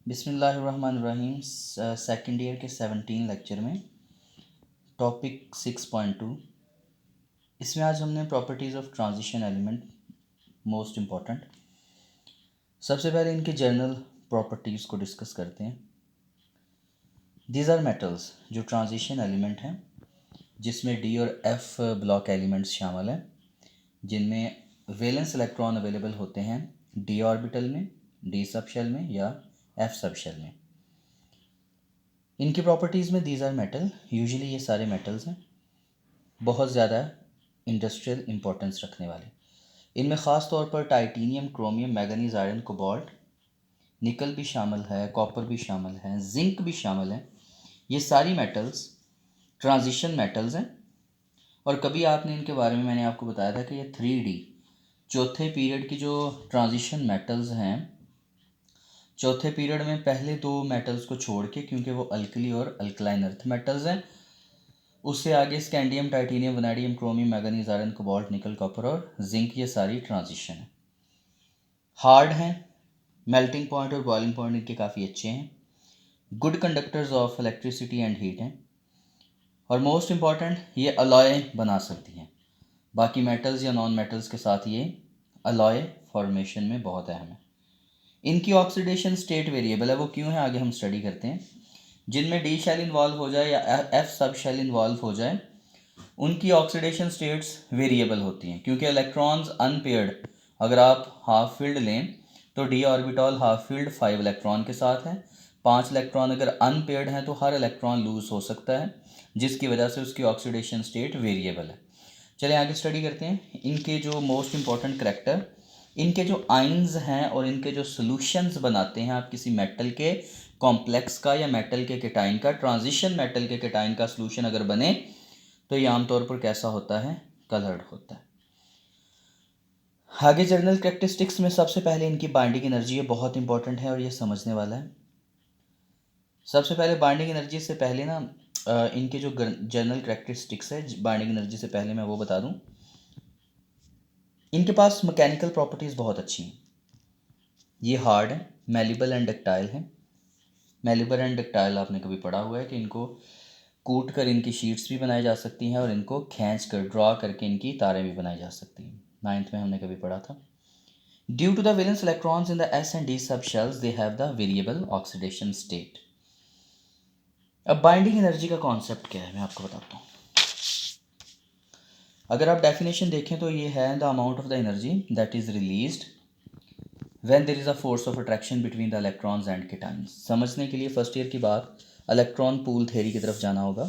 बिस्मिल्लाहिर्रहमानिर्रहीम। Second year के 17 lecture में टॉपिक 6.2, इसमें आज हमने properties of transition element most important. सबसे पहले इनके जनरल प्रॉपर्टीज़ को डिस्कस करते हैं। दीज आर मेटल्स जो ट्रांजिशन एलिमेंट हैं, जिसमें डी और एफ ब्लॉक एलिमेंट्स शामिल हैं, जिनमें वैलेंस इलेक्ट्रॉन अवेलेबल होते हैं डी ऑर्बिटल में, डी सब शेल में या एफ सब शेल में। इनकी प्रॉपर्टीज़ में दीज आर मेटल, यूजुअली ये सारे मेटल्स हैं, बहुत ज़्यादा इंडस्ट्रियल इंपॉर्टेंस रखने वाले। इनमें ख़ास तौर पर titanium, chromium, manganese, iron, cobalt, निकल भी शामिल है, कॉपर भी शामिल है, जिंक भी शामिल है। ये सारी मेटल्स ट्रांजिशन मेटल्स हैं। और कभी आपने इनके बारे में मैंने आपको बताया था कि ये 3D चौथे पीरियड की जो ट्रांजिशन मेटल्स हैं, चौथे पीरियड में पहले दो मेटल्स को छोड़ के, क्योंकि वो अल्कली और अल्कलाइन अर्थ मेटल्स हैं, उससे आगे scandium, titanium, vanadium, chromium, manganese, iron, cobalt, निकल, कॉपर और जिंक, ये सारी ट्रांजिशन है। हार्ड हैं, मेल्टिंग पॉइंट और बॉइलिंग पॉइंट इनके काफ़ी अच्छे हैं, good conductors of electricity and heat हैं, और मोस्ट इम्पॉर्टेंट ये अलॉय बना सकती हैं। बाकी मेटल्स या नॉन मेटल्स के साथ ये अलॉय फॉर्मेशन में बहुत अहम है। इनकी ऑक्सीडेशन स्टेट वेरिएबल है। वो क्यों है आगे हम स्टडी करते हैं। जिनमें डी शेल इन्वॉल्व हो जाए या एफ सब शेल इन्वॉल्व हो जाए, उनकी ऑक्सीडेशन स्टेट्स वेरिएबल होती हैं, क्योंकि इलेक्ट्रॉन्स अनपेयर्ड अगर आप हाफ फील्ड लें तो D orbital half field 5 electron के साथ है। 5 इलेक्ट्रॉन अगर अनपेयर्ड हैं तो हर इलेक्ट्रॉन लूज हो सकता है, जिसकी वजह से उसकी ऑक्सीडेशन स्टेट वेरिएबल है। चलिए आगे स्टडी करते हैं। इनके जो मोस्ट इंपॉर्टेंट करैक्टर, इनके जो आइंस हैं और इनके जो सॉल्यूशंस बनाते हैं, आप किसी मेटल के कॉम्प्लेक्स का या मेटल के केटाइन का, ट्रांजिशन मेटल के केटाइन का सॉल्यूशन अगर बने तो ये आमतौर पर कैसा होता है, कलर्ड होता है। आगे जनरल कैरेक्टरिस्टिक्स में सबसे पहले इनकी बाइंडिंग एनर्जी है, बहुत इंपॉर्टेंट है और ये समझने वाला है। सबसे पहले बाइंडिंग एनर्जी से पहले ना इनके जो जनरल कैरेक्टरिस्टिक्स है बाइंडिंग एनर्जी से पहले मैं वो बता दूं। इनके पास मैकेनिकल प्रॉपर्टीज़ बहुत अच्छी हैं। ये हार्ड है, मेलेबल एंड डक्टाइल है। मेलेबल एंड डक्टाइल आपने कभी पढ़ा हुआ है कि इनको कूट कर इनकी शीट्स भी बनाई जा सकती हैं और इनको खींच कर ड्रॉ करके इनकी तारें भी बनाई जा सकती हैं। 9th में हमने कभी पढ़ा था। Due to the valence electrons in the s and d sub shells they have the variable oxidation state. अब बाइंडिंग एनर्जी का कॉन्सेप्ट क्या है मैं आपको बताता हूँ। अगर आप डेफिनेशन देखें तो ये है the amount of the energy that is released when there is a force of attraction between the electrons and cations. समझने के लिए फर्स्ट ईयर की बात इलेक्ट्रॉन पूल थ्योरी की तरफ जाना होगा।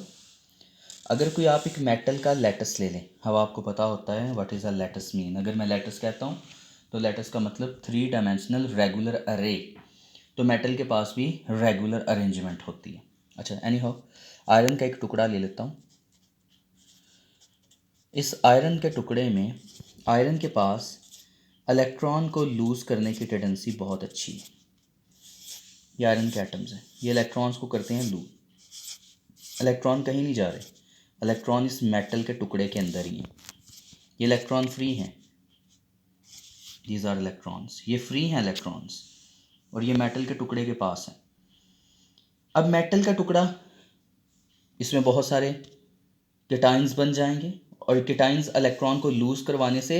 अगर कोई आप एक मेटल का लैटिस ले लें, अब आपको पता होता है what is a lattice mean. अगर मैं लैटिस कहता हूँ तो लैटिस का मतलब 3 डायमेंशनल रेगुलर अरे, तो मेटल के पास भी रेगुलर अरेंजमेंट होती है। अच्छा, एनी हाउ आयरन का एक टुकड़ा ले लेता हूँ। इस आयरन के टुकड़े में आयरन के पास इलेक्ट्रॉन को लूज़ करने की टेंडेंसी बहुत अच्छी है। ये आयरन के एटम्स हैं, ये इलेक्ट्रॉन्स को करते हैं लूज। इलेक्ट्रॉन कहीं नहीं जा रहे, इलेक्ट्रॉन इस मेटल के टुकड़े के अंदर ही हैं। ये इलेक्ट्रॉन फ्री हैं, दीज आर इलेक्ट्रॉन्स, ये फ्री हैं इलेक्ट्रॉन्स, और ये मेटल के टुकड़े के पास हैं। अब मेटल का टुकड़ा, इसमें बहुत सारे केटाइन्स बन जाएंगे और केटाइन्स इलेक्ट्रॉन को लूज़ करवाने से,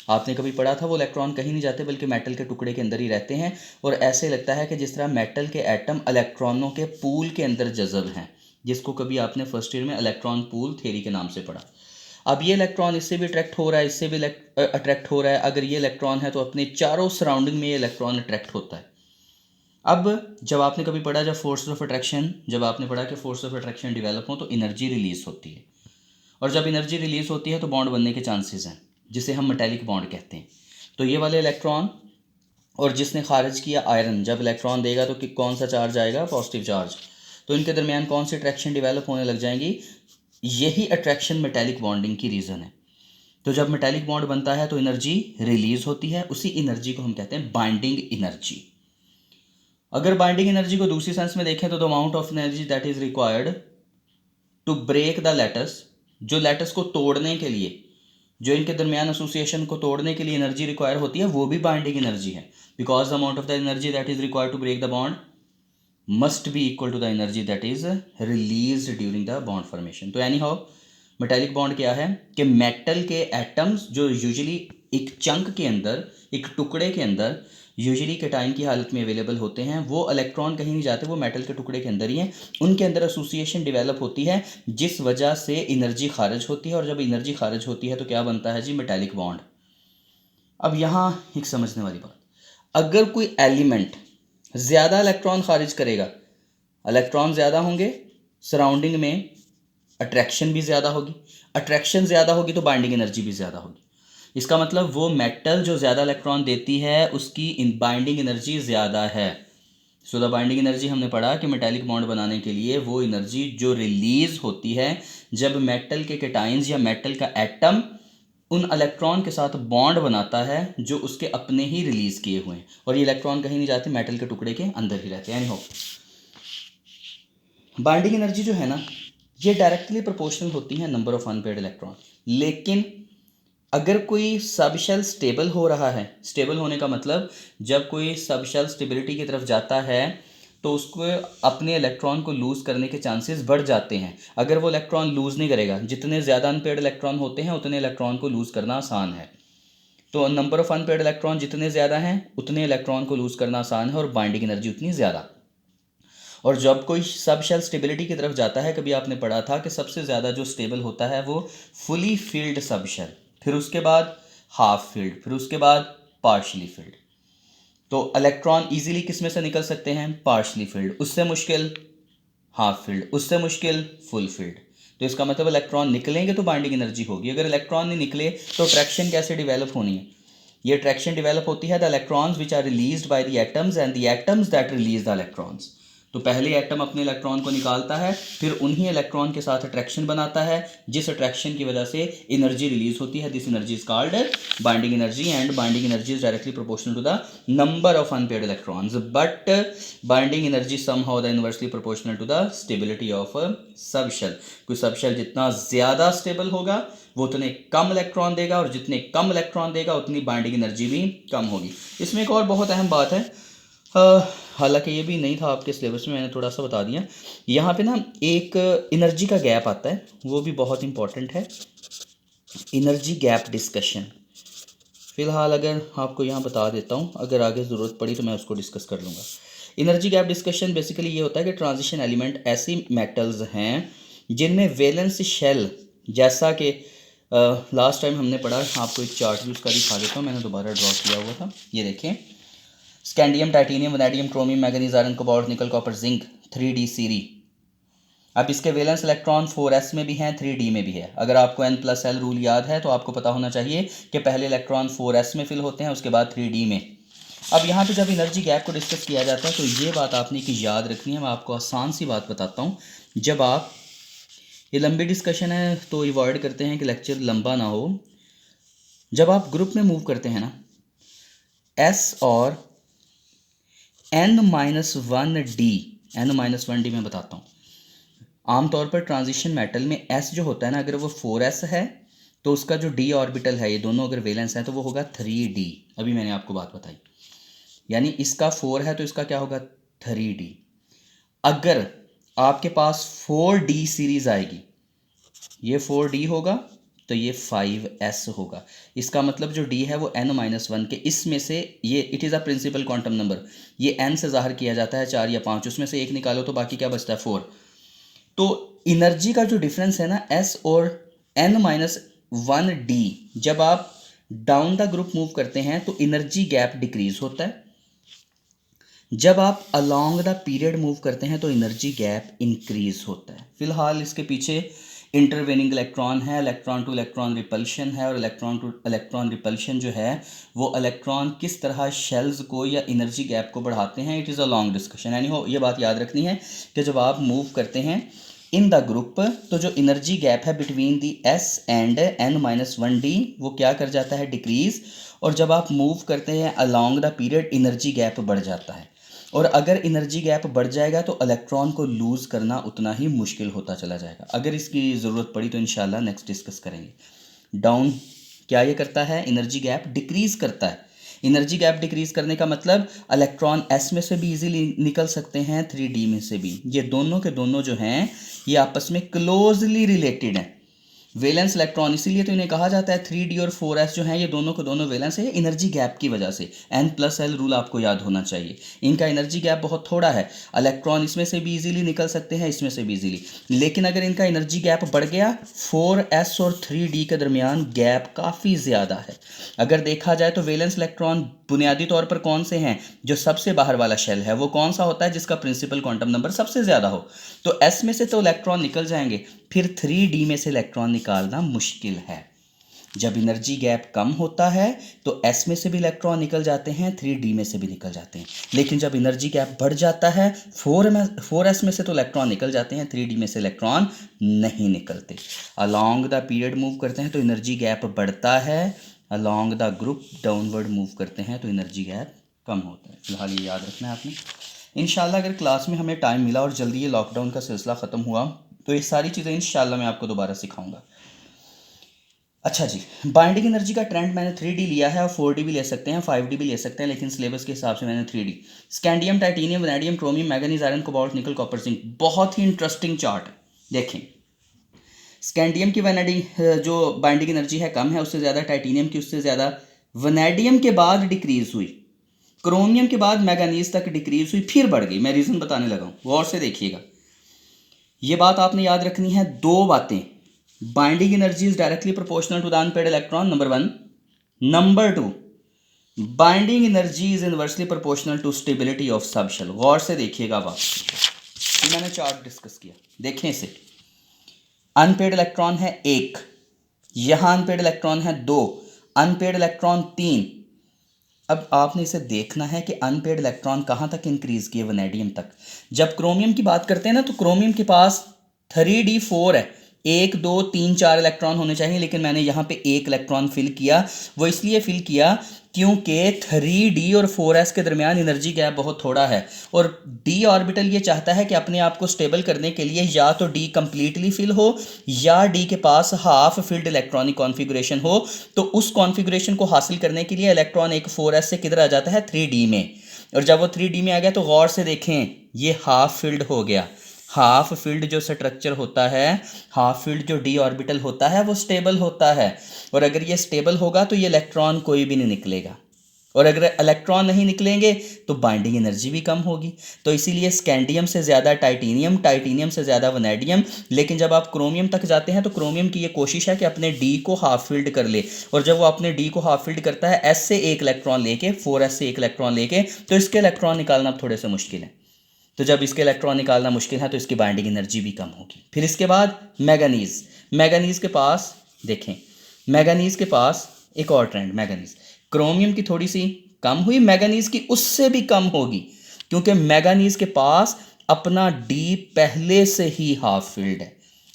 आपने कभी पढ़ा था, वो इलेक्ट्रॉन कहीं नहीं जाते बल्कि मेटल के टुकड़े के अंदर ही रहते हैं। और ऐसे लगता है कि जिस तरह मेटल के एटम इलेक्ट्रॉनों के पूल के अंदर जज़ब हैं, जिसको कभी आपने फर्स्ट ईयर में इलेक्ट्रॉन पूल थ्योरी के नाम से पढ़ा। अब ये इलेक्ट्रॉन इससे भी अट्रैक्ट हो रहा है, इससे भी अट्रैक्ट हो रहा है। अगर ये इलेक्ट्रॉन है तो अपने चारों सराउंडिंग में ये इलेक्ट्रॉन अट्रैक्ट होता है। अब जब आपने कभी पढ़ा, जब फोर्स ऑफ अट्रैक्शन, जब आपने पढ़ा कि फोर्स ऑफ अट्रैक्शन डेवलप हो तो एनर्जी रिलीज होती है, और जब एनर्जी रिलीज होती है तो बॉन्ड बनने के चांसेस हैं, जिसे हम मेटेलिक बॉन्ड कहते हैं। तो ये वाले इलेक्ट्रॉन और जिसने खारिज किया आयरन, जब इलेक्ट्रॉन देगा तो कौन सा चार्ज आएगा, पॉजिटिव चार्ज। तो इनके दरमियान कौन सी अट्रैक्शन डेवलप होने लग जाएंगी, यही अट्रैक्शन मेटेलिक बॉन्डिंग की रीज़न है। तो जब मेटेलिक बॉन्ड बनता है तो एनर्जी रिलीज होती है, उसी एनर्जी को हम कहते हैं बाइंडिंग एनर्जी। अगर बाइंडिंग एनर्जी को दूसरी सेंस में देखें तो the amount of energy that is required to break the lattice, जो लेटस को तोड़ने के लिए, जो इनके दरमियान एसोसिएशन को तोड़ने के लिए एनर्जी रिक्वायर होती है, वो भी बाइंडिंग एनर्जी है। Because the amount of the energy that is required to break the bond must be equal to the energy that is release during the bond formation. तो एनी हाउ मेटालिक बॉन्ड क्या है कि metal के atoms जो usually एक chunk के अंदर, एक टुकड़े के अंदर यूजुअली केटाइन की हालत में अवेलेबल होते हैं, वो इलेक्ट्रॉन कहीं नहीं जाते, वो मेटल के टुकड़े के अंदर ही हैं, उनके अंदर एसोसिएशन डेवलप होती है जिस वजह से एनर्जी खारिज होती है, और जब एनर्जी खारिज होती है तो क्या बनता है जी, मेटालिक बॉन्ड। अब यहाँ एक समझने वाली बात, अगर कोई एलिमेंट ज़्यादा इलेक्ट्रॉन खारिज करेगा, इलेक्ट्रॉन ज़्यादा होंगे, सराउंडिंग में अट्रैक्शन भी ज़्यादा होगी, अट्रैक्शन ज़्यादा होगी तो बाइंडिंग एनर्जी भी ज़्यादा होगी। इसका मतलब वो मेटल जो ज़्यादा इलेक्ट्रॉन देती है उसकी बाइंडिंग एनर्जी ज़्यादा है। सो द बाइंडिंग एनर्जी हमने पढ़ा कि मेटालिक बॉन्ड बनाने के लिए वो एनर्जी जो रिलीज होती है जब मेटल के केटाइंस या मेटल का एटम उन इलेक्ट्रॉन के साथ बॉन्ड बनाता है जो उसके अपने ही रिलीज किए हुए हैं, और ये इलेक्ट्रॉन कहीं नहीं जाते, मेटल के टुकड़े के अंदर ही रहते हैं। यानी हो बाइंडिंग एनर्जी जो है ना, ये डायरेक्टली प्रोपोर्शनल होती है नंबर ऑफ अनपेयर्ड इलेक्ट्रॉन। लेकिन अगर कोई सबशेल स्टेबल हो रहा है, स्टेबल होने का मतलब जब कोई सबशेल स्टेबिलिटी की तरफ जाता है तो उसको अपने इलेक्ट्रॉन को लूज़ करने के चांसेस बढ़ जाते हैं। अगर वो इलेक्ट्रॉन लूज़ नहीं करेगा, जितने ज़्यादा अनपेयर्ड इलेक्ट्रॉन होते हैं उतने इलेक्ट्रॉन को लूज़ करना आसान है। तो नंबर ऑफ अनपेयर्ड इलेक्ट्रॉन जितने ज़्यादा हैं उतने इलेक्ट्रॉन को लूज़ करना आसान है, और बाइंडिंग एनर्जी उतनी ज़्यादा। और जब कोई सब शेल स्टेबिलिटी की तरफ जाता है, कभी आपने पढ़ा था कि सबसे ज़्यादा जो स्टेबल होता है वो फुली फील्ड सब शेल, फिर उसके बाद हाफ फील्ड, फिर उसके बाद पार्शली फील्ड। तो इलेक्ट्रॉन इजीली किस में से निकल सकते हैं, पार्शली फील्ड, उससे मुश्किल हाफ फील्ड, उससे मुश्किल फुल फील्ड। तो इसका मतलब इलेक्ट्रॉन निकलेंगे तो बाइंडिंग एनर्जी होगी, अगर इलेक्ट्रॉन नहीं निकले तो अट्रैक्शन कैसे डेवलप होनी है, ये अट्रैक्शन डेवलप होती है the electrons which are released by the atoms and the atoms that release the electrons. तो पहले एटम अपने इलेक्ट्रॉन को निकालता है, फिर उन्हीं इलेक्ट्रॉन के साथ अट्रैक्शन बनाता है, जिस अट्रैक्शन की वजह से एनर्जी रिलीज होती है। This energy is called binding energy, and binding energy is directly proportional to the number of unpaired electrons, but binding energy somehow the inversely proportional to the stability of सब shell. कोई sub shell जितना ज़्यादा stable होगा वो उतने कम electron देगा, और जितने कम इलेक्ट्रॉन देगा उतनी बाइंडिंग एनर्जी भी कम होगी। इसमें एक और बहुत अहम बात है, हालांकि ये भी नहीं था आपके सिलेबस में, मैंने थोड़ा सा बता दिया। यहाँ पे ना एक एनर्जी का गैप आता है, वो भी बहुत इंपॉर्टेंट है, एनर्जी गैप डिस्कशन। फ़िलहाल अगर आपको यहाँ बता देता हूँ, अगर आगे ज़रूरत पड़ी तो मैं उसको डिस्कस कर लूँगा। एनर्जी गैप डिस्कशन बेसिकली ये होता है कि ट्रांजिशन एलिमेंट ऐसी मेटल्स हैं जिनमें वैलेंस शेल, जैसा कि लास्ट टाइम हमने पढ़ा, आपको एक चार्ट भी उसका दिखा देता हूँ, मैंने दोबारा ड्रॉ किया हुआ था, ये देखें, scandium, titanium, vanadium, chromium, manganese, iron, cobalt, निकल, कॉपर, जिंक, 3D सीरीज। अब इसके वैलेंस इलेक्ट्रॉन 4s में भी हैं, 3D में भी है। अगर आपको n+l रूल याद है तो आपको पता होना चाहिए कि पहले इलेक्ट्रॉन 4s में फिल होते हैं, उसके बाद 3D में। अब यहाँ पे जब एनर्जी गैप को डिस्कस किया जाता है तो ये बात आपने की याद रखनी है। मैं आपको आसान सी बात बताता हूँ, जब आप, ये लंबी डिस्कशन है तो अवॉइड करते हैं कि लेक्चर लंबा ना हो। जब आप ग्रुप में मूव करते हैं ना, s और n-1d, n-1d मैं बताता हूँ। आमतौर पर ट्रांजिशन मेटल में s जो होता है ना, अगर वो 4s है तो उसका जो d ऑर्बिटल है, ये दोनों अगर वैलेंस है तो वो होगा 3d। अभी मैंने आपको बात बताई, यानी इसका 4 है तो इसका क्या होगा, 3d। अगर आपके पास 4d सीरीज आएगी, ये 4d होगा तो ये 5s होगा। इसका मतलब जो d है वो n-1 के इसमें से, ये it is a principal quantum number, ये n से ज़ाहिर किया जाता है, 4 या 5, उसमें से एक निकालो तो बाकी क्या बचता है, 4। तो एनर्जी का जो डिफरेंस है ना, s और n-1d, जब आप डाउन द ग्रुप मूव करते हैं तो एनर्जी गैप डिक्रीज होता है, जब आप अलोंग द पीरियड मूव करते हैं तो एनर्जी गैप इंक्रीज होता है। फिलहाल इसके पीछे इंटरवेनिंग इलेक्ट्रॉन है, इलेक्ट्रॉन टू इलेक्ट्रॉन रिपल्शन है, और इलेक्ट्रॉन टू इलेक्ट्रॉन रिपल्शन जो है वो इलेक्ट्रॉन किस तरह शेल्स को या एनर्जी गैप को बढ़ाते हैं, it is a long discussion. यानी हो ये बात याद रखनी है कि जब आप मूव करते हैं इन द ग्रुप तो जो एनर्जी गैप है between the s and n-1d वो क्या कर जाता है, डिक्रीज। और जब आप मूव करते हैं along the period energy gap बढ़ जाता है, और अगर एनर्जी गैप बढ़ जाएगा तो इलेक्ट्रॉन को लूज़ करना उतना ही मुश्किल होता चला जाएगा। अगर इसकी ज़रूरत पड़ी तो इंशाल्लाह नेक्स्ट डिस्कस करेंगे। डाउन क्या ये करता है, एनर्जी गैप डिक्रीज़ करता है। एनर्जी गैप डिक्रीज करने का मतलब इलेक्ट्रॉन एस में से भी इजीली निकल सकते हैं, 3d में से भी। ये दोनों के दोनों जो हैं ये आपस में क्लोजली रिलेटेड हैं। वैलेंस इलेक्ट्रॉन, इसीलिए तो इन्हें कहा जाता है 3d और 4s जो हैं ये दोनों के दोनों वैलेंस है एनर्जी गैप की वजह से। n+l रूल आपको याद होना चाहिए। इनका एनर्जी गैप बहुत थोड़ा है, इलेक्ट्रॉन इसमें से भी इजीली निकल सकते हैं, इसमें से भी इजीली। लेकिन अगर इनका एनर्जी गैप बढ़ गया, 4s और 3d के दरमियान गैप काफ़ी ज़्यादा है। अगर देखा जाए तो वैलेंस इलेक्ट्रॉन बुनियादी तौर पर कौन से हैं, जो सबसे बाहर वाला शेल है वो कौन सा होता है, जिसका प्रिंसिपल क्वांटम नंबर सबसे ज़्यादा हो। तो s में से तो इलेक्ट्रॉन निकल जाएंगे, फिर 3d में से इलेक्ट्रॉन निकालना मुश्किल है। जब एनर्जी गैप कम होता है तो s में से भी इलेक्ट्रॉन निकल जाते हैं, 3d में से भी निकल जाते हैं। लेकिन जब एनर्जी गैप बढ़ जाता है, 4s में से तो इलेक्ट्रॉन निकल जाते हैं, 3d में से इलेक्ट्रॉन नहीं निकलते। अलॉन्ग द पीरियड मूव करते हैं तो एनर्जी गैप बढ़ता है, along the group downward move करते हैं तो एनर्जी गैप कम होता है। फिलहाल ये याद रखना है आपने। इंशाल्लाह अगर क्लास में हमें टाइम मिला और जल्दी ये लॉकडाउन का सिलसिला ख़त्म हुआ तो ये सारी चीज़ें इंशाल्लाह मैं आपको दोबारा सिखाऊंगा। अच्छा जी, बाइंडिंग एनर्जी का ट्रेंड मैंने 3d लिया है और 4d भी ले सकते हैं, 5d भी ले सकते हैं, लेकिन सिलेबस के हिसाब से मैंने 3d। Scandium, titanium, vanadium, chromium, manganese, iron, cobalt, निकल, कॉपर, जिंक। बहुत ही इंटरेस्टिंग चार्ट है, देखें। स्कैंडियम की वैनेडिंग जो बाइंडिंग एनर्जी है कम है, उससे ज़्यादा टाइटेनियम की, उससे ज़्यादा वैनेडियम के बाद डिक्रीज हुई, क्रोमियम के बाद मैंगनीज तक डिक्रीज हुई, फिर बढ़ गई। मैं रीज़न बताने लगा हूँ, गौर से देखिएगा। ये बात आपने याद रखनी है, दो बातें। Binding energy is directly proportional to the unpaired electron, number 1। Number 2, binding energy is inversely proportional to stability of सब शेल। गौर से देखिएगा बात, मैंने चार्ट डिस्कस किया, देखें इसे। अनपेयर्ड इलेक्ट्रॉन है 1, यहां अनपेयर्ड इलेक्ट्रॉन है 2, अनपेयर्ड इलेक्ट्रॉन 3। अब आपने इसे देखना है कि अनपेयर्ड इलेक्ट्रॉन कहाँ तक इंक्रीज किए, वैनेडियम तक। जब क्रोमियम की बात करते हैं ना तो क्रोमियम के पास 3d4 है, 1 2 3 4 इलेक्ट्रॉन होने चाहिए, लेकिन मैंने यहाँ पे 1 इलेक्ट्रॉन फिल किया। वो इसलिए फिल किया क्योंकि 3d और 4s के दरमियान एनर्जी गैप बहुत थोड़ा है, और d ऑर्बिटल ये चाहता है कि अपने आप को स्टेबल करने के लिए या तो d कंप्लीटली फिल हो या d के पास हाफ फिल्ड इलेक्ट्रॉनिक कॉन्फ़िगरेशन हो। तो उस कॉन्फ़िगरेशन को हासिल करने के लिए इलेक्ट्रॉन एक 4s से किधर आ जाता है, 3d में। और जब वो 3d में आ गया तो गौर से देखें, ये हाफ फिल्ड हो गया। हाफ फील्ड जो स्ट्रक्चर होता है, हाफ फील्ड जो डी ऑर्बिटल होता है वो स्टेबल होता है, और अगर ये स्टेबल होगा तो ये इलेक्ट्रॉन कोई भी नहीं निकलेगा, और अगर इलेक्ट्रॉन नहीं निकलेंगे तो बाइंडिंग एनर्जी भी कम होगी। तो इसीलिए स्कैंडियम से ज़्यादा टाइटेनियम, टाइटेनियम से ज़्यादा वैनेडियम। लेकिन जब आप क्रोमियम तक जाते हैं तो क्रोमियम की ये कोशिश है कि अपने डी को हाफ फील्ड कर ले, और जब वो अपने डी को हाफ फील्ड करता है एस से 1 इलेक्ट्रॉन लेके, 4s से 1 इलेक्ट्रॉन लेके, तो इसके इलेक्ट्रॉन निकालना थोड़े से मुश्किल है। तो जब इसके इलेक्ट्रॉन निकालना मुश्किल है तो इसकी बाइंडिंग एनर्जी भी कम होगी। फिर इसके बाद मैंगनीज। मैंगनीज के पास देखें, मैंगनीज के पास एक और ट्रेंड, मैंगनीज क्रोमियम की थोड़ी सी कम हुई, मैंगनीज की उससे भी कम होगी, क्योंकि मैंगनीज के पास अपना डी पहले से ही हाफ फील्ड है।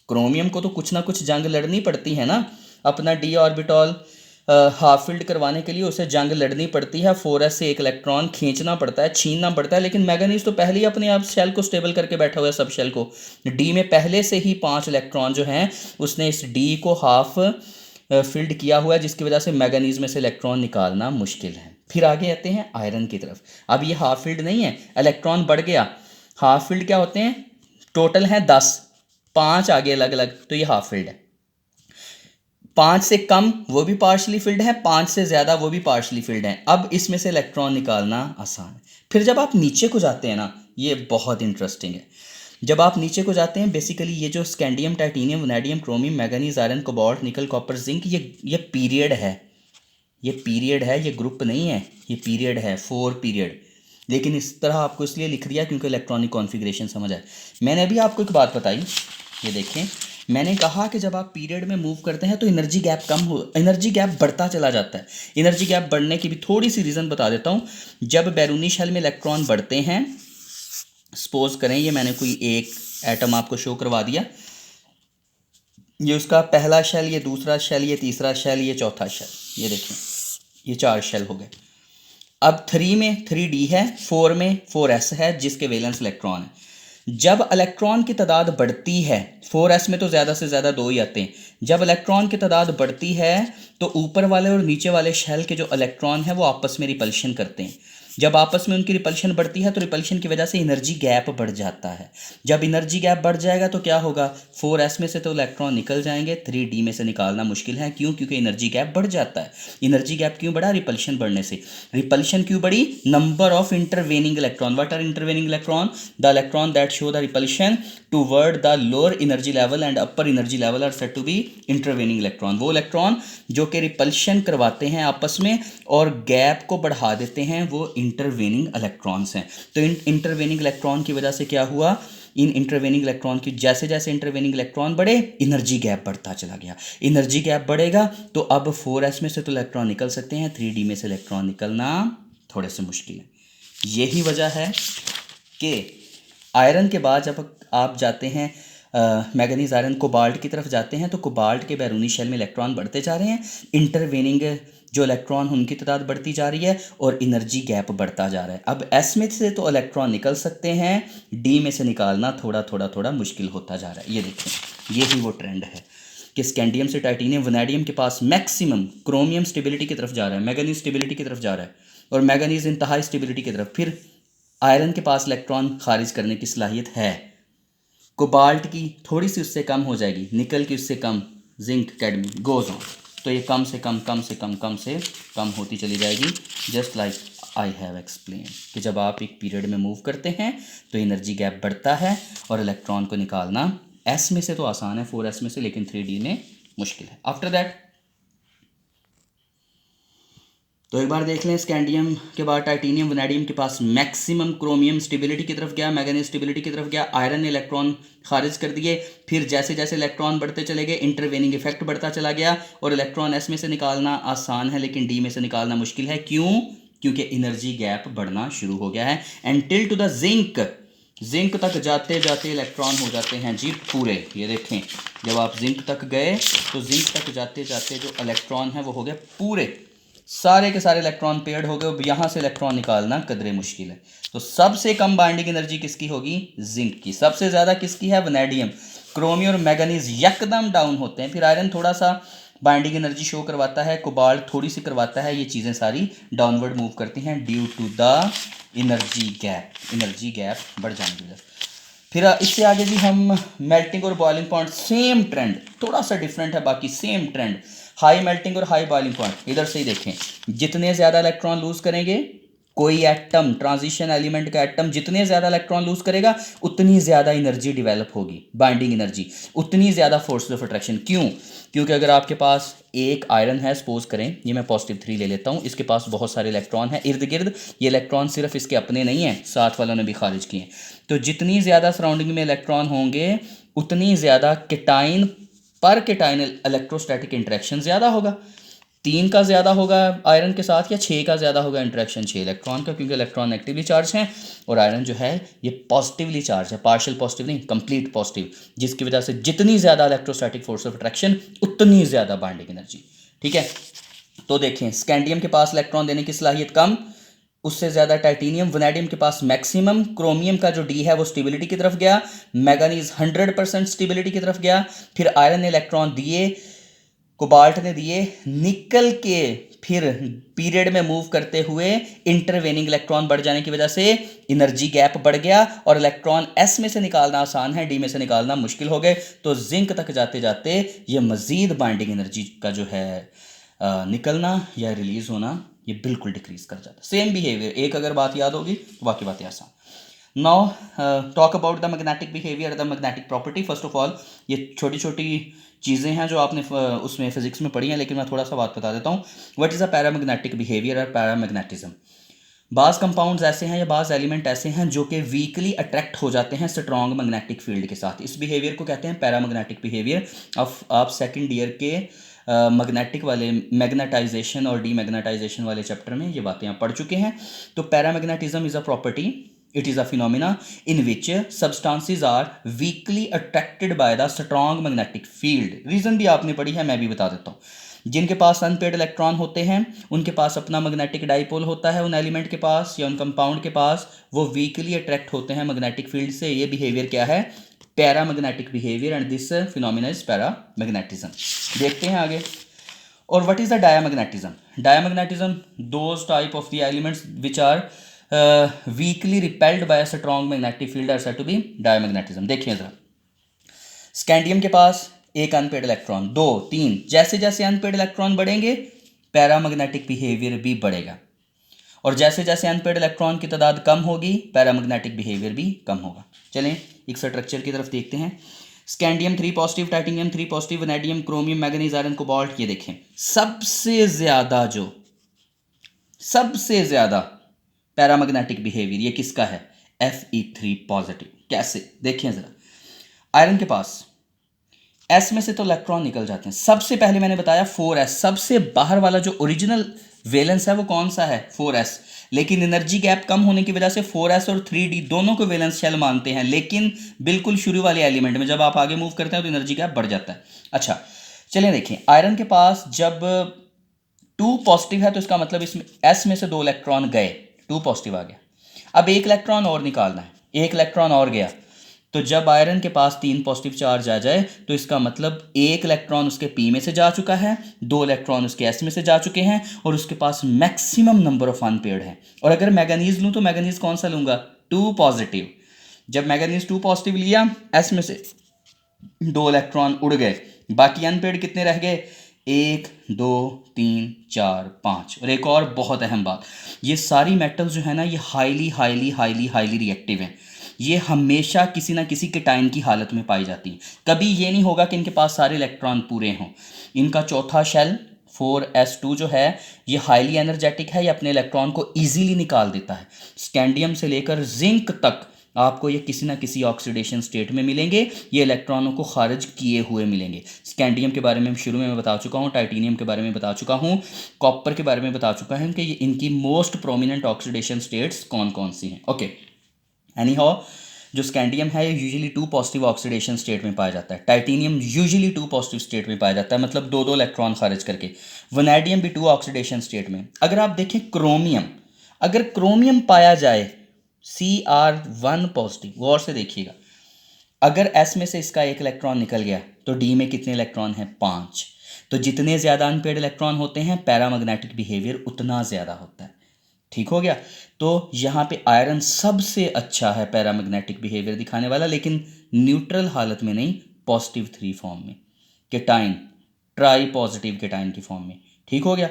क्रोमियम को तो कुछ ना कुछ जंग लड़नी पड़ती है ना, अपना डी ऑर्बिटल हाफ फील्ड करवाने के लिए उसे जंग लड़नी पड़ती है, 4s से 1 इलेक्ट्रॉन खींचना पड़ता है, छीनना पड़ता है। लेकिन मैंगनीज तो पहले ही अपने आप शेल को स्टेबल करके बैठा हुआ है, सब शेल को। डी में पहले से ही 5 इलेक्ट्रॉन जो हैं उसने इस डी को हाफ फील्ड किया हुआ है, जिसकी वजह से मैंगनीज में से इलेक्ट्रॉन निकालना मुश्किल है। फिर आगे आते हैं आयरन की तरफ। अब ये हाफ फील्ड नहीं है, इलेक्ट्रॉन बढ़ गया। हाफ फील्ड क्या होते हैं, टोटल हैं 10, 5 आगे अलग अलग, तो ये हाफ फील्ड है। 5 से कम वो भी पार्शली फिल्ड है, 5 से ज़्यादा वो भी पार्शली फिल्ड है। अब इसमें से इलेक्ट्रॉन निकालना आसान है। फिर जब आप नीचे को जाते हैं ना, ये बहुत इंटरेस्टिंग है। जब आप नीचे को जाते हैं, बेसिकली ये जो scandium, titanium, vanadium, chromium, manganese, iron, cobalt, निकल, कॉपर, जिंक, ये पीरियड है, ये पीरियड है, ये ग्रुप नहीं है, ये पीरियड है, 4 पीरियड। लेकिन इस तरह आपको इसलिए लिख दिया क्योंकि इलेक्ट्रॉनिक कॉन्फ़िगरेशन समझ आए। मैंने अभी आपको एक बात बताई, ये देखें, मैंने कहा कि जब आप पीरियड में मूव करते हैं तो एनर्जी गैप कम हो, एनर्जी गैप बढ़ता चला जाता है। एनर्जी गैप बढ़ने की भी थोड़ी सी रीज़न बता देता हूँ। जब बैरूनी शेल में इलेक्ट्रॉन बढ़ते हैं, सपोज करें ये मैंने कोई एक एटम आपको शो करवा दिया, ये उसका पहला शेल, ये दूसरा शेल, ये तीसरा शेल, ये चौथा शेल, ये देखें, ये 4 शेल हो गए। अब 3 में 3d है, 4 में 4s है जिसके वैलेंस इलेक्ट्रॉन है। जब इलेक्ट्रॉन की तादाद बढ़ती है, 4s में तो ज़्यादा से ज़्यादा 2 ही आते हैं, जब इलेक्ट्रॉन की तादाद बढ़ती है तो ऊपर वाले और नीचे वाले शेल के जो इलेक्ट्रॉन है वो आपस में रिपल्शन करते हैं। जब आपस में उनकी रिपल्शन बढ़ती है तो रिपल्शन की वजह से एनर्जी गैप बढ़ जाता है। जब एनर्जी गैप बढ़ जाएगा तो क्या होगा, 4s में से तो इलेक्ट्रॉन निकल जाएंगे, 3d में से निकालना मुश्किल है। क्यों? क्योंकि एनर्जी गैप बढ़ जाता है। एनर्जी गैप क्यों बढ़ा? रिपल्शन बढ़ने से। रिपल्शन क्यों बढ़ी? Number of intervening electron. What are intervening electron? The electron that show the repulsion toward the lower energy level and upper energy level are said to be intervening electron. वो electron जो कि repulsion करवाते हैं आपस में और gap को बढ़ा देते हैं, वो इंटरवेनिंग इलेक्ट्रॉन्स हैं। तो इन इंटरवेनिंग इलेक्ट्रॉन की वजह से क्या हुआ, इन इंटरवेनिंग इलेक्ट्रॉन की जैसे जैसे इंटरवेनिंग इलेक्ट्रॉन बढ़े एनर्जी गैप बढ़ता चला गया। एनर्जी गैप बढ़ेगा तो अब 4s में से तो इलेक्ट्रॉन निकल सकते हैं, 3d में से इलेक्ट्रॉन निकलना थोड़े से मुश्किल है। यही वजह है कि आयरन के बाद जब आप जाते हैं मैंगनीज आयरन कोबाल्ट की तरफ जाते हैं तो कोबाल्ट के बैरूनी शेल में इलेक्ट्रॉन बढ़ते जा रहे हैं, इंटरवेनिंग जो इलेक्ट्रॉन उनकी तादाद बढ़ती जा रही है और एनर्जी गैप बढ़ता जा रहा है। अब एस में से तो इलेक्ट्रॉन निकल सकते हैं, डी में से निकालना थोड़ा थोड़ा थोड़ा मुश्किल होता जा रहा है। ये देखें, यही वो ट्रेंड है कि स्कैंडियम से टाइटेनियम वनैडियम के पास मैक्सिमम, क्रोमियम स्टेबिलिटी की तरफ जा रहा है, मैंगनीज स्टेबिलिटी की तरफ जा रहा है और मैंगनीज इंतहाई स्टेबिलिटी की तरफ। फिर आयरन के पास इलेक्ट्रॉन खारिज करने की सलाहियत है, कोबाल्ट की थोड़ी सी उससे कम हो जाएगी, निकल की उससे कम, जिंक, कैडमियम गोज ऑन, तो ये कम से कम कम से कम कम से कम होती चली जाएगी। Just like I have explain कि जब आप एक पीरियड में मूव करते हैं तो एनर्जी गैप बढ़ता है और इलेक्ट्रॉन को निकालना एस में से तो आसान है, 4s में से, लेकिन 3d में मुश्किल है। आफ्टर दैट तो एक बार देख लें, स्कैंडियम के बाद टाइटेनियम वनैडियम के पास मैक्सिमम, क्रोमियम स्टेबिलिटी की तरफ गया, मैंगनीज स्टेबिलिटी की तरफ गया, आयरन ने इलेक्ट्रॉन खारिज कर दिए। फिर जैसे जैसे इलेक्ट्रॉन बढ़ते चले गए इंटरवेनिंग इफेक्ट बढ़ता चला गया और इलेक्ट्रॉन एस में से निकालना आसान है लेकिन डी में से निकालना मुश्किल है। क्यों? क्योंकि एनर्जी गैप बढ़ना शुरू हो गया है। Until to the zinc, zinc तक जाते जाते इलेक्ट्रॉन हो जाते हैं जी पूरे। ये देखें, जब आप जिंक तक गए तो जिंक तक जाते जाते जो इलेक्ट्रॉन है वो हो गए पूरे, सारे के सारे इलेक्ट्रॉन पेयर्ड हो गए। अब यहाँ से इलेक्ट्रॉन निकालना कदरे मुश्किल है। तो सबसे कम बाइंडिंग एनर्जी किसकी होगी? जिंक की। सबसे ज़्यादा किसकी है? वनैडियम। क्रोमियम और मैंगनीज यकदम डाउन होते हैं। फिर आयरन थोड़ा सा बाइंडिंग एनर्जी शो करवाता है, कोबाल्ट थोड़ी सी करवाता है। ये चीज़ें सारी डाउनवर्ड मूव करती हैं due to the energy gap, energy gap बढ़ जाने की वजह से। फिर इससे आगे जी हम मेल्टिंग और बॉइलिंग पॉइंट, सेम ट्रेंड, थोड़ा सा डिफरेंट है, बाकी सेम ट्रेंड। हाई मेल्टिंग और हाई बॉइलिंग पॉइंट, इधर से ही देखें, जितने ज़्यादा इलेक्ट्रॉन लूज करेंगे, कोई एटम, ट्रांजिशन एलिमेंट का एटम जितने ज़्यादा इलेक्ट्रॉन लूज करेगा उतनी ज़्यादा एनर्जी डेवलप होगी, बाइंडिंग एनर्जी, उतनी ज़्यादा फोर्स ऑफ अट्रैक्शन। क्यों? क्योंकि अगर आपके पास एक आयरन है, सपोज करें, ये मैं +3 ले लेता हूँ, इसके पास बहुत सारे इलेक्ट्रॉन हैं इर्द गिर्द, ये इलेक्ट्रॉन सिर्फ इसके अपने नहीं हैं, साथ वालों ने भी खारिज किए हैं। तो जितनी ज़्यादा सराउंडिंग में इलेक्ट्रॉन होंगे उतनी ज़्यादा केटाइन पर केटाइन इलेक्ट्रोस्टैटिक इंटरेक्शन ज़्यादा होगा। 3 का ज़्यादा होगा आयरन के साथ या 6 का ज़्यादा होगा इंटरेक्शन? 6 इलेक्ट्रॉन का, क्योंकि इलेक्ट्रॉन नेगेटिवली चार्ज हैं और आयरन जो है ये पॉजिटिवली चार्ज है, पार्शियल पॉजिटिव नहीं, कंप्लीट पॉजिटिव, जिसकी वजह से जितनी ज़्यादा इलेक्ट्रोस्टैटिक फोर्स ऑफ अट्रैक्शन उतनी ज़्यादा बाइंडिंग एनर्जी। ठीक है, तो देखें, स्कैंडियम के पास इलेक्ट्रॉन देने की सलाहियत कम, उससे ज़्यादा टाइटेनियम वनैडियम के पास मैक्सिमम। क्रोमियम का जो डी है वो स्टेबिलिटी की तरफ गया, मैंगनीज 100% स्टेबिलिटी की तरफ गया। फिर आयरन ने इलेक्ट्रॉन दिए, कोबाल्ट ने दिए, निकल के फिर पीरियड में मूव करते हुए इंटरवेनिंग इलेक्ट्रॉन बढ़ जाने की वजह से एनर्जी गैप बढ़ गया और इलेक्ट्रॉन एस में से निकालना आसान है, डी में से निकालना मुश्किल हो गए। तो जिंक तक जाते जाते ये मज़ीद बाइंडिंग एनर्जी का जो है निकलना या रिलीज होना ये बिल्कुल डिक्रीज कर जाता है। सेम बिहेवियर, एक अगर बात याद होगी तो बाकी बातें आसान। Now talk about the magnetic behaviour, the magnetic property. First of all, ये छोटी छोटी चीज़ें हैं जो आपने उसमें फिजिक्स में पढ़ी हैं, लेकिन मैं थोड़ा सा बात बता देता हूँ। What is a paramagnetic behaviour और पैरामैग्नेटिज्म? बाज़ कंपाउंड्स ऐसे हैं या बाज़ एलिमेंट ऐसे हैं जो कि वीकली अट्रैक्ट हो जाते हैं स्ट्रॉन्ग मैग्नेटिक फील्ड के साथ। इस बिहेवियर को कहते हैं पैरामैग्नेटिक बिहेवियर। आप सेकंड ईयर के मैग्नेटिक वाले मैग्नेटाइजेशन और डीमैग्नेटाइजेशन वाले चैप्टर में ये बातें आप पढ़ चुके हैं। तो paramagnetism is a property, it is a phenomena in which substances are weakly attracted by the strong magnetic field। Reason भी आपने पढ़ी है, मैं भी बता देता हूँ। जिनके पास अनपेड इलेक्ट्रॉन होते हैं उनके पास अपना मैग्नेटिक डाइपोल होता है, उन एलिमेंट के पास या उन कंपाउंड के पास, वो वीकली अट्रैक्ट होते हैं मैग्नेटिक फील्ड से। ये बिहेवियर क्या है? Paramagnetic behaviour, and this phenomena is paramagnetism. देखते हैं आगे। और what is the diamagnetism? Diamagnetism, those type of the elements which are weakly repelled by a strong magnetic field are said to be diamagnetism. देखिए जरा, scandium के पास एक unpaired electron, 2, 3, जैसे जैसे अनपेड इलेक्ट्रॉन बढ़ेंगे पैरामैग्नेटिक बिहेवियर भी बढ़ेगा, और जैसे जैसे अनपेड इलेक्ट्रॉन की तादाद कम होगी पैरामैग्नेटिक बिहेवियर भी कम होगा। चलें एक स्ट्रक्चर की तरफ देखते हैं। Scandium 3 positive, titanium 3 positive, vanadium, chromium, manganese, iron, cobalt. ये देखें सबसे ज्यादा पैरामैग्नेटिक बिहेवियर ये किसका है? Fe3 positive. कैसे? देखिए जरा, आयरन के पास S में से तो इलेक्ट्रॉन निकल जाते हैं। सबसे पहले मैंने बताया 4s, सबसे बाहर वाला जो ओरिजिनल वैलेंस है वो कौन सा है? 4s। लेकिन एनर्जी गैप कम होने की वजह से 4s और 3d दोनों को वैलेंस शेल मानते हैं, लेकिन बिल्कुल शुरू वाले एलिमेंट में जब आप आगे मूव करते हैं तो एनर्जी गैप बढ़ जाता है। अच्छा चलिए देखें, आयरन के पास जब 2 पॉजिटिव है तो इसका मतलब इसमें S में से 2 इलेक्ट्रॉन गए, 2 पॉजिटिव आ गया। अब एक इलेक्ट्रॉन और निकालना है, एक इलेक्ट्रॉन और गया, तो जब आयरन के पास 3 पॉजिटिव चार्ज आ जाए तो इसका मतलब एक इलेक्ट्रॉन उसके P में से जा चुका है, 2 इलेक्ट्रॉन उसके S में से जा चुके हैं, और उसके पास मैक्सिमम नंबर ऑफ अनपेयर्ड है। और अगर मैग्नीज लूँ तो मैग्नीज कौन सा लूँगा? 2 पॉजिटिव। जब मैग्नीज 2 पॉजिटिव लिया, S में से 2 इलेक्ट्रॉन उड़ गए, बाकी अनपेयर्ड कितने रह गए? 1, 2, 3, 4, 5। और एक और बहुत अहम बात, ये सारी मेटल्स जो है ना, ये highly highly highly highly reactive हैं। ये हमेशा किसी ना किसी कीटाइन की हालत में पाई जाती हैं। कभी ये नहीं होगा कि इनके पास सारे इलेक्ट्रॉन पूरे हों। इनका चौथा शेल 4s2 जो है ये हाईली एनर्जेटिक है, ये अपने इलेक्ट्रॉन को ईजीली निकाल देता है। स्कैंडियम से लेकर जिंक तक आपको ये किसी ना किसी ऑक्सीडेशन स्टेट में मिलेंगे, ये इलेक्ट्रॉनों को खारिज किए हुए मिलेंगे। स्कैंडियम के बारे में शुरू में मैं बता चुका हूँ, टाइटेनियम के बारे में बता चुका हूँ, कॉपर के बारे में बता चुका हूँ कि ये इनकी मोस्ट प्रोमिनेंट ऑक्सीडेशन स्टेट्स कौन कौन सी हैं। ओके, एनी हाउ, जो स्कैंडियम है ये यूजुअली 2 पॉजिटिव ऑक्सीडेशन स्टेट में पाया जाता है। टाइटेनियम यूजुअली 2 पॉजिटिव स्टेट में पाया जाता है, मतलब 2 इलेक्ट्रॉन खारिज करके। वनैडियम भी 2 ऑक्सीडेशन स्टेट में। अगर आप देखें क्रोमियम, अगर क्रोमियम पाया जाए Cr1 पॉजिटिव, गौर से देखिएगा, अगर S में से इसका एक इलेक्ट्रॉन निकल गया तो D में कितने इलेक्ट्रॉन हैं? 5। तो जितने ज़्यादा अनपेयर्ड इलेक्ट्रॉन होते हैं पैरामैग्नेटिक बिहेवियर उतना ज़्यादा होता है। ठीक हो गया? तो यहाँ पे आयरन सबसे अच्छा है पैरामैग्नेटिक बिहेवियर दिखाने वाला, लेकिन न्यूट्रल हालत में नहीं, पॉजिटिव 3 फॉर्म में, केटाइन, ट्राई पॉजिटिव केटाइन की फॉर्म में। ठीक हो गया?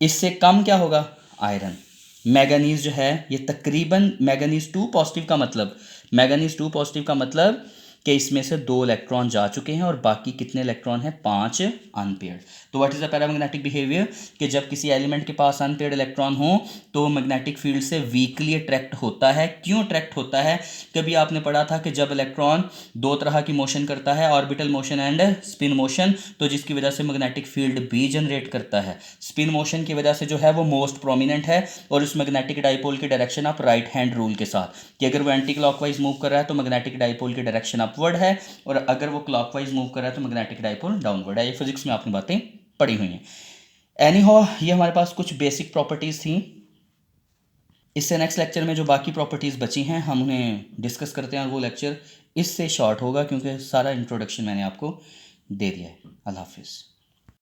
इससे कम क्या होगा? आयरन। मैग्नीज जो है ये तकरीबन, मैग्नीज 2 पॉजिटिव का मतलब, मैग्नीज 2 पॉजिटिव का मतलब कि इसमें से 2 इलेक्ट्रॉन जा चुके हैं और बाकी कितने इलेक्ट्रॉन हैं? 5 अनपेयर्ड। तो what is the paramagnetic behaviour? कि जब किसी एलिमेंट के पास अनपेयर्ड इलेक्ट्रॉन हो तो मैग्नेटिक फील्ड से वीकली अट्रैक्ट होता है। क्यों अट्रैक्ट होता है? कभी आपने पढ़ा था कि जब इलेक्ट्रॉन 2 तरह की मोशन करता है, orbital motion and spin motion, तो जिसकी वजह से मैग्नेटिक फील्ड भी जनरेट करता है। स्पिन मोशन की वजह से जो है वो मोस्ट प्रोमिनेंट है, और उस मैग्नेटिक डाइपोल की डायरेक्शन आप राइट हैंड रूल के साथ, कि अगर वो एंटी क्लॉकवाइज मूव कर रहा है तो मैग्नेटिक डाइपोल की डायरेक्शन अपवर्ड है, और अगर वो क्लॉकवाइज मूव कर रहा है तो मैग्नेटिक डाइपोल डाउनवर्ड है। ये फिजिक्स में आपने बातें पढ़ी हुई हैं। एनी हाउ, ये हमारे पास कुछ बेसिक प्रॉपर्टीज़ थी। इससे नेक्स्ट लेक्चर में जो बाकी प्रॉपर्टीज़ बची हैं हम उन्हें डिस्कस करते हैं, और वो लेक्चर इससे शॉर्ट होगा क्योंकि सारा इंट्रोडक्शन मैंने आपको दे दिया है। अल्लाह हाफिज़।